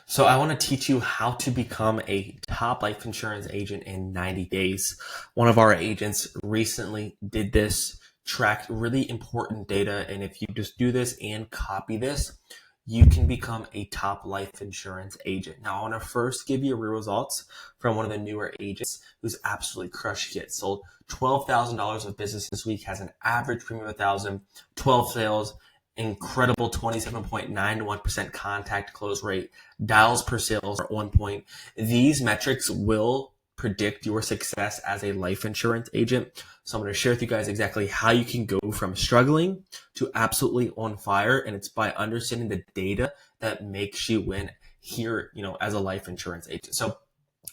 So I want to teach you how to become a top life insurance agent in 90 days. One of our agents recently did this, tracked really important data. And if you just do this and copy this, you can become a top life insurance agent. Now, I want to first give you real results from one of the newer agents who's absolutely crushed it. Sold $12,000 of business this week, has an average premium of 1,000, 12 sales, incredible 27.91% contact close rate, dials per sales are 1 point. These metrics will predict your success as a life insurance agent. So I'm going to share with you guys exactly how you can go from struggling to absolutely on fire. And it's by understanding the data that makes you win here, as a life insurance agent. So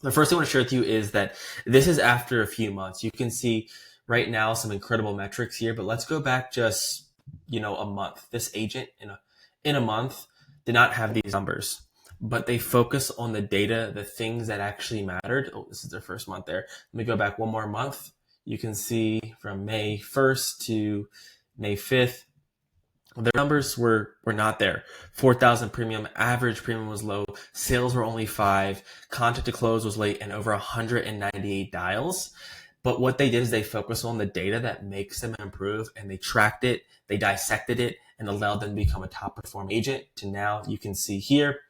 the first thing I want to share with you is that this is after a few months. You can see right now some incredible metrics here, but let's go back just a month. This agent in a month did not have these numbers, but they focus on the data, the things that actually mattered. Oh, this is their first month there. Let me go back one more month. You can see from May 1st to May 5th, their numbers were not there. 4,000 premium, average premium was low, sales were only 5, contact to close was late, and over 198 dials. But what they did is they focused on the data that makes them improve, and they tracked it, they dissected it, and allowed them to become a top performing agent. To now, you can see here,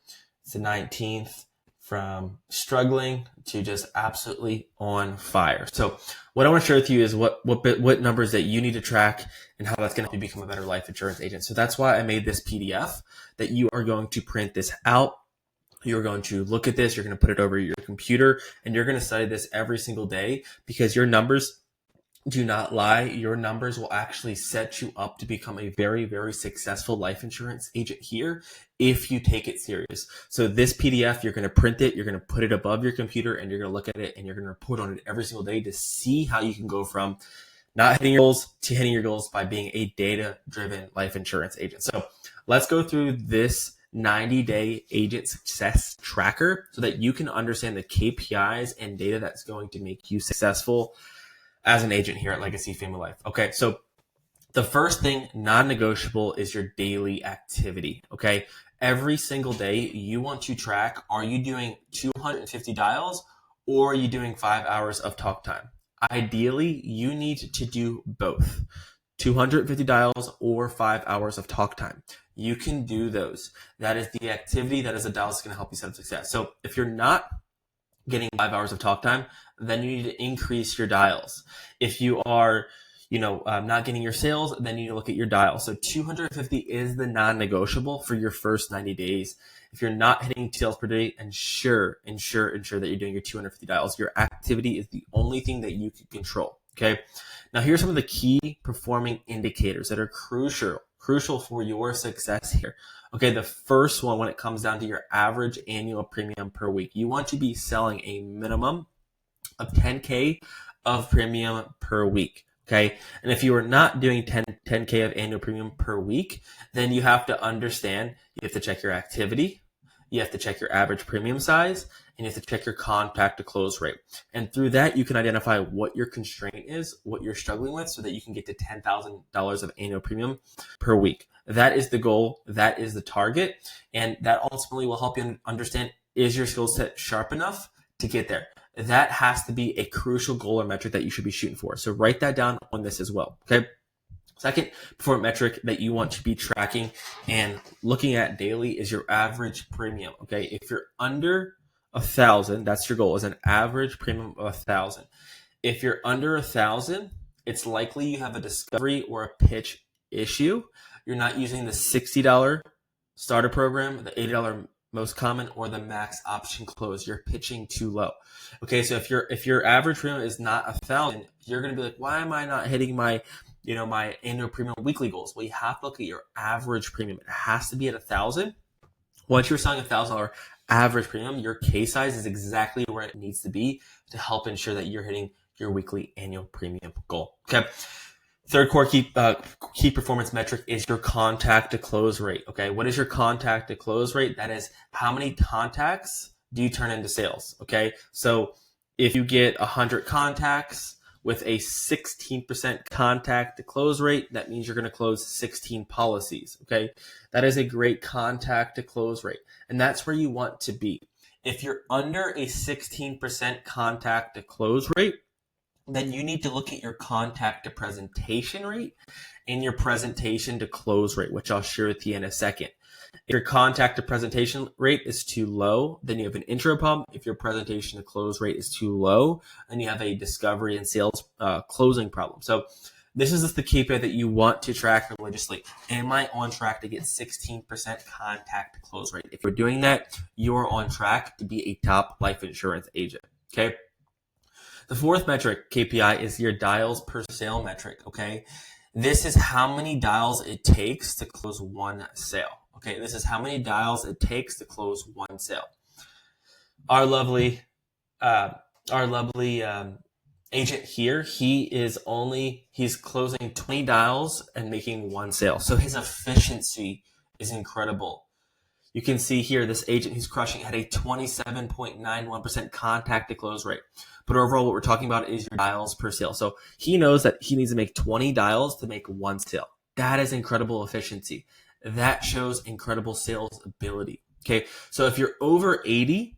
it's the 19th, from struggling to just absolutely on fire. So what I want to share with you is what numbers that you need to track and how that's going to help you become a better life insurance agent. So that's why I made this PDF that you are going to print this out. You're going to look at this, you're going to put it over your computer, and you're going to study this every single day, because your numbers do not lie. Your numbers will actually set you up to become a very, very successful life insurance agent here if you take it serious. So this PDF, you're going to print it, you're going to put it above your computer, and you're going to look at it, and you're going to report on it every single day to see how you can go from not hitting your goals to hitting your goals by being a data-driven life insurance agent. So let's go through this 90-day agent success tracker so that you can understand the KPIs and data that's going to make you successful as an agent here at Legacy Family Life. Okay, so the first thing, non-negotiable, is your daily activity. Okay, every single day you want to track, are you doing 250 dials or are you doing 5 hours of talk time? Ideally, you need to do both, 250 dials or 5 hours of talk time. You can do those. That is the activity, that is the dial that's going to help you set up success. So if you're not getting 5 hours of talk time, then you need to increase your dials. If you are, not getting your sales, then you need to look at your dials. So 250 is the non-negotiable for your first 90 days. If you're not hitting sales per day, ensure that you're doing your 250 dials. Your activity is the only thing that you can control. Okay. Now here's some of the key performing indicators that are crucial for your success here. Okay, the first one, when it comes down to your average annual premium per week, you want to be selling a minimum of 10K of premium per week. Okay, and if you are not doing 10K of annual premium per week, then you have to understand, you have to check your activity, you have to check your average premium size, and you have to check your contact to close rate. And through that, you can identify what your constraint is, what you're struggling with, so that you can get to $10,000 of annual premium per week. That is the goal. That is the target. And that ultimately will help you understand, is your skill set sharp enough to get there? That has to be a crucial goal or metric that you should be shooting for. So write that down on this as well. Okay. Second performance metric that you want to be tracking and looking at daily is your average premium. Okay. If you're under 1,000, that's your goal, is an average premium of 1,000. If you're under 1,000, it's likely you have a discovery or a pitch issue. You're not using the $60 starter program, the $80 most common, or the max option close. You're pitching too low. Okay, so if your average premium is not 1,000, you're going to be like, why am I not hitting my my annual premium weekly goals? Well, you have to look at your average premium. It has to be at 1,000. Once you're selling $1,000 average premium, your case size is exactly where it needs to be to help ensure that you're hitting your weekly annual premium goal. Okay. Third core key performance metric is your contact to close rate. Okay. What is your contact to close rate? That is, how many contacts do you turn into sales? Okay. So if you get 100 contacts with a 16% contact to close rate, that means you're going to close 16 policies. Okay. That is a great contact to close rate. And that's where you want to be. If you're under a 16% contact to close rate, then you need to look at your contact to presentation rate and your presentation to close rate, which I'll share with you in a second. If your contact to presentation rate is too low, then you have an intro problem. If your presentation to close rate is too low, then you have a discovery and sales closing problem. So this is just the KPI that you want to track religiously. Am I on track to get 16% contact to close rate? If you're doing that, you're on track to be a top life insurance agent. Okay. The fourth metric, KPI, is your dials per sale metric, okay? This is how many dials it takes to close one sale, okay? This is how many dials it takes to close one sale. Our lovely agent here, he's closing 20 dials and making one sale. So his efficiency is incredible. You can see here, this agent who's crushing had a 27.91% contact to close rate. But overall, what we're talking about is your dials per sale. So he knows that he needs to make 20 dials to make one sale. That is incredible efficiency. That shows incredible sales ability. Okay, so if you're over 80,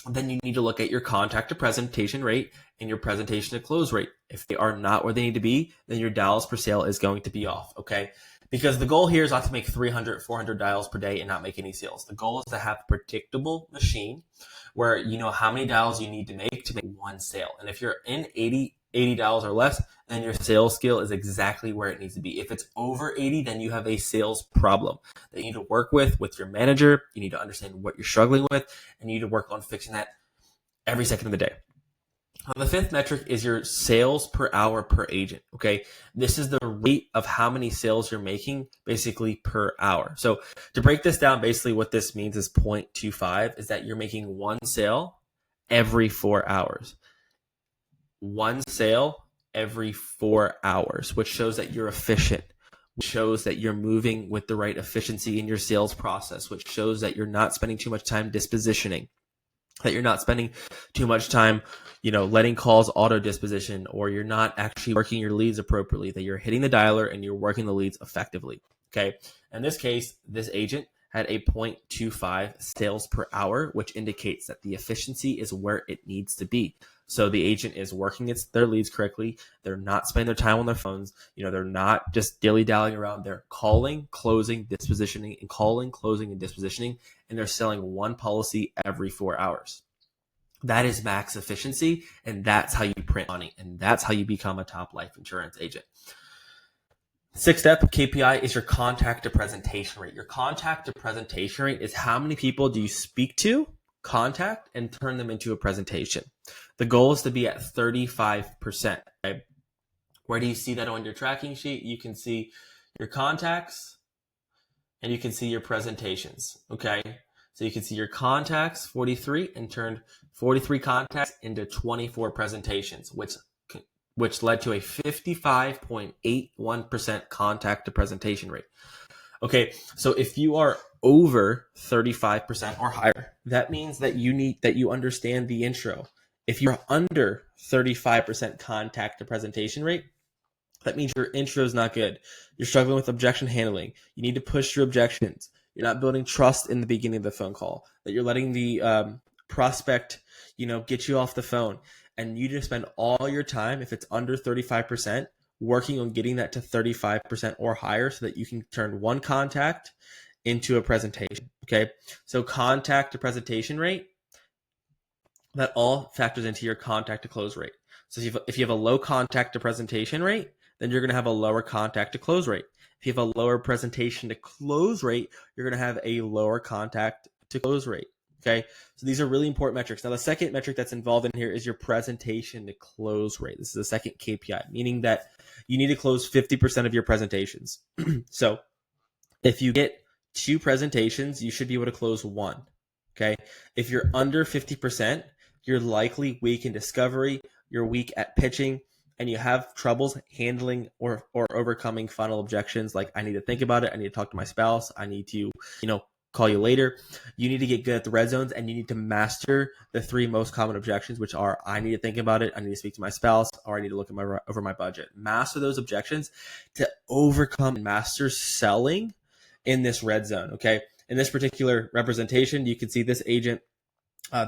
then you need to look at your contact to presentation rate and your presentation to close rate. If they are not where they need to be, then your dials per sale is going to be off, okay? Because the goal here is not to make 300, 400 dials per day and not make any sales. The goal is to have a predictable machine where you know how many dials you need to make one sale. And if you're in 80 dials or less, then your sales skill is exactly where it needs to be. If it's over 80, then you have a sales problem that you need to work with your manager. You need to understand what you're struggling with, and you need to work on fixing that every second of the day. The fifth metric is your sales per hour per agent, okay? This is the rate of how many sales you're making basically per hour. So to break this down, basically what this means is 0.25 is that you're making one sale every 4 hours. One sale every 4 hours, which shows that you're efficient, which shows that you're moving with the right efficiency in your sales process, which shows that you're not spending too much time dispositioning, that you're not spending too much time, letting calls auto disposition, or you're not actually working your leads appropriately, that you're hitting the dialer and you're working the leads effectively. Okay. In this case, this agent had a 0.25 sales per hour, which indicates that the efficiency is where it needs to be. So the agent is working their leads correctly. They're not spending their time on their phones. They're not just dilly-dallying around. They're calling, closing, dispositioning, and calling, closing, and dispositioning, and they're selling one policy every 4 hours. That is max efficiency, and that's how you print money, and that's how you become a top life insurance agent. Sixth step, KPI, is your contact to presentation rate. Your contact to presentation rate is how many people do you speak to, contact, and turn them into a presentation. The goal is to be at 35%. Okay? Where do you see that on your tracking sheet? You can see your contacts and you can see your presentations. Okay. So you can see your contacts, 43, and turned 43 contacts into 24 presentations, which led to a 55.81% contact to presentation rate. Okay, so if you are over 35% or higher, that means that you understand the intro. If you're under 35% contact to presentation rate, that means your intro is not good. You're struggling with objection handling. You need to push your objections. You're not building trust in the beginning of the phone call, that you're letting the prospect, get you off the phone. And you just spend all your time, if it's under 35%, working on getting that to 35% or higher so that you can turn one contact into a presentation. Okay. So contact to presentation rate, that all factors into your contact to close rate. So if you have a low contact to presentation rate, then you're going to have a lower contact to close rate. If you have a lower presentation to close rate, you're going to have a lower contact to close rate. Okay, so these are really important metrics. Now, the second metric that's involved in here is your presentation to close rate. This is the second KPI, meaning that you need to close 50% of your presentations. So if you get 2 presentations, you should be able to close 1. Okay, if you're under 50%, you're likely weak in discovery, you're weak at pitching, and you have troubles handling or overcoming final objections like, I need to think about it, I need to talk to my spouse, I need to, call you later. You need to get good at the red zones, and you need to master the 3 most common objections, which are I need to think about it, I need to speak to my spouse, or I need to look at over my budget. Master those objections to overcome and master selling in this red zone. Okay. In this particular representation, you can see this agent,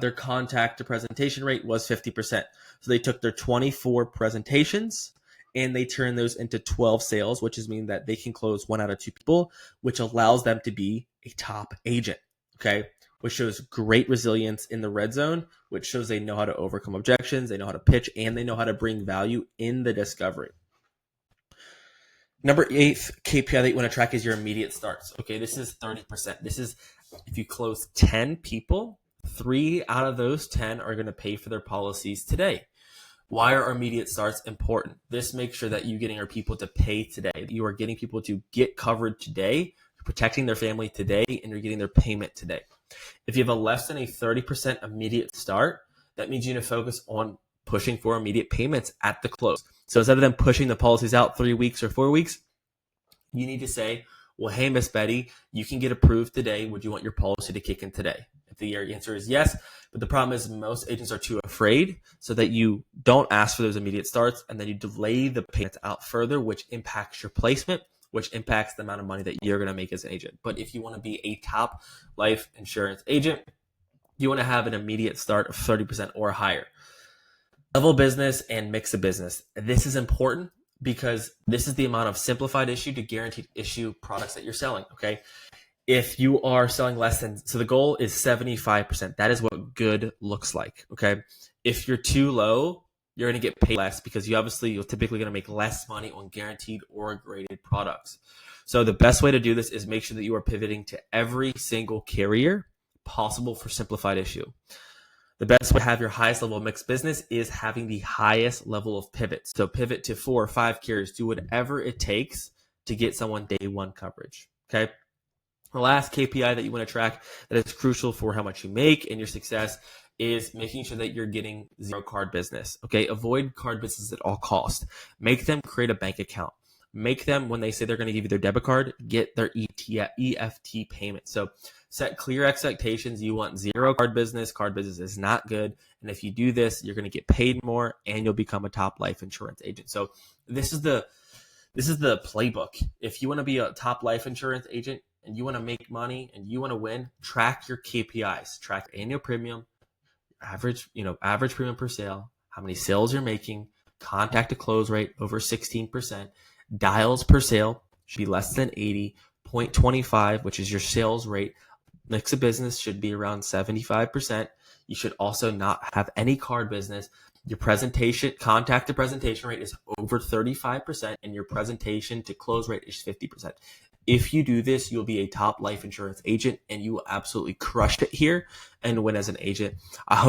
their contact to presentation rate was 50%. So they took their 24 presentations and they turn those into 12 sales, which is mean that they can close 1 out of 2 people, which allows them to be a top agent, okay? Which shows great resilience in the red zone, which shows they know how to overcome objections, they know how to pitch, and they know how to bring value in the discovery. Number 8 KPI that you want to track is your immediate starts. Okay, this is 30%. This is if you close 10 people, 3 out of those 10 are going to pay for their policies today. Why are immediate starts important? This makes sure that you're getting our people to pay today. You are getting people to get covered today, you're protecting their family today, and you're getting their payment today. If you have a less than a 30% immediate start, that means you need to focus on pushing for immediate payments at the close. So instead of them pushing the policies out 3 weeks or 4 weeks, you need to say, well, hey, Miss Betty, you can get approved today. Would you want your policy to kick in today? If the answer is yes, but the problem is most agents are too afraid, so that you don't ask for those immediate starts, and then you delay the payments out further, which impacts your placement, which impacts the amount of money that you're going to make as an agent. But if you want to be a top life insurance agent, you want to have an immediate start of 30% or higher. Level business and mix of business. This is important because this is the amount of simplified issue to guaranteed issue products that you're selling, okay? If you are selling less than, so the goal is 75%. That is what good looks like, okay? If you're too low, you're going to get paid less because you're typically going to make less money on guaranteed or graded products. So the best way to do this is make sure that you are pivoting to every single carrier possible for simplified issue. The best way to have your highest level of mixed business is having the highest level of pivot. So pivot to 4 or 5 carriers. Do whatever it takes to get someone day 1 coverage, okay? The last KPI that you want to track that is crucial for how much you make and your success is making sure that you're getting 0 card business. Okay, avoid card business at all costs. Make them create a bank account. Make them, when they say they're going to give you their debit card, get their EFT payment. So set clear expectations. You want 0 card business. Card business is not good. And if you do this, you're going to get paid more and you'll become a top life insurance agent. So this is the playbook. If you want to be a top life insurance agent and you want to make money and you want to win, track your KPIs. Track annual premium, average premium per sale, how many sales you're making, contact to close rate over 16%, dials per sale should be less than 80, 0.25, which is your sales rate. Mix of business should be around 75%. You should also not have any card business. Your contact to presentation rate is over 35%, and your presentation to close rate is 50%. If you do this, you'll be a top life insurance agent and you will absolutely crush it here and win as an agent. I hope